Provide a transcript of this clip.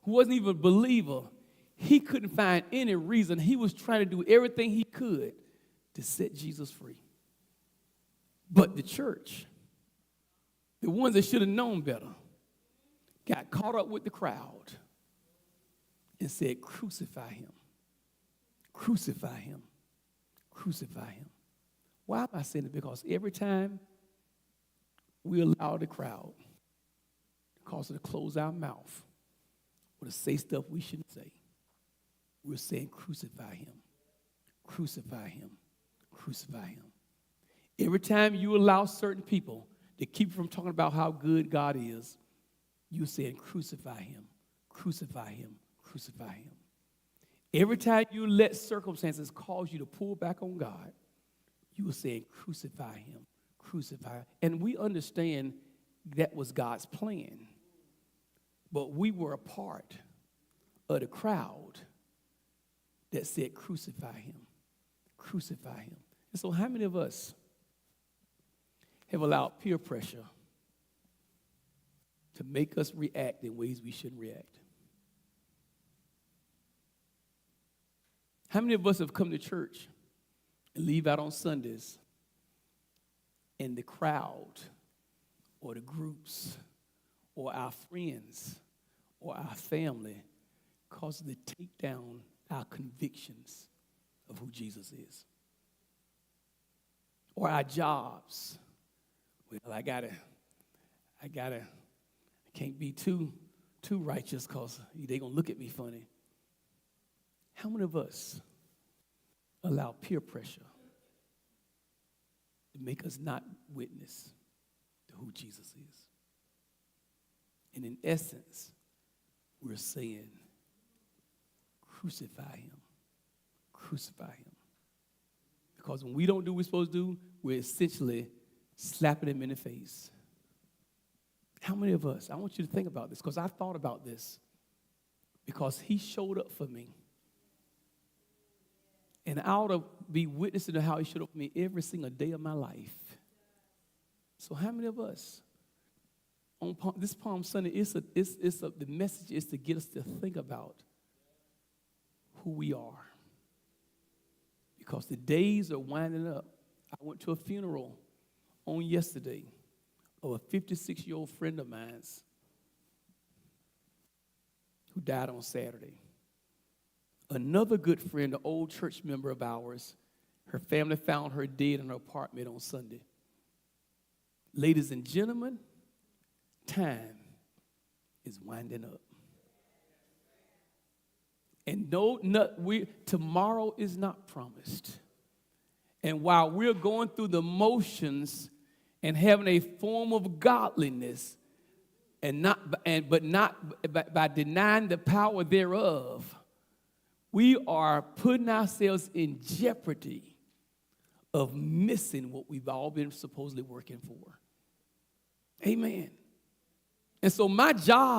who wasn't even a believer, he couldn't find any reason. He was trying to do everything he could to set Jesus free. But the church, the ones that should have known better, got caught up with the crowd and said, crucify him, crucify him, crucify him. Why am I saying it? Because every time we allow the crowd to cause it to close our mouth or to say stuff we shouldn't say, we're saying crucify him, crucify him, crucify him. Every time you allow certain people to keep from talking about how good God is, you're saying crucify him, crucify him, crucify him. Every time you let circumstances cause you to pull back on God, you are saying crucify him, crucify him. And we understand that was God's plan. But we were a part of the crowd that said crucify him, crucify him. And so how many of us have allowed peer pressure to make us react in ways we shouldn't react? How many of us have come to church and leave out on Sundays and the crowd or the groups or our friends or our family causes to take down our convictions of who Jesus is? Or our jobs. Well, I can't be too righteous because they're going to look at me funny. How many of us allow peer pressure to make us not witness to who Jesus is? And in essence, we're saying, crucify him, crucify him. Because when we don't do what we're supposed to do, we're essentially slapping him in the face. How many of us, I want you to think about this, because I thought about this, because he showed up for me. And I ought to be witnessing to how he showed up for me every single day of my life. So how many of us, on this Palm Sunday, the message is to get us to think about who we are. Because the days are winding up. I went to a funeral on yesterday of a 56-year-old friend of mine who died on Saturday. Another good friend, an old church member of ours, her family found her dead in her apartment on Sunday. Ladies and gentlemen, time is winding up. And tomorrow is not promised. And while we're going through the motions and having a form of godliness, but not by denying the power thereof, we are putting ourselves in jeopardy of missing what we've all been supposedly working for. Amen. And so my job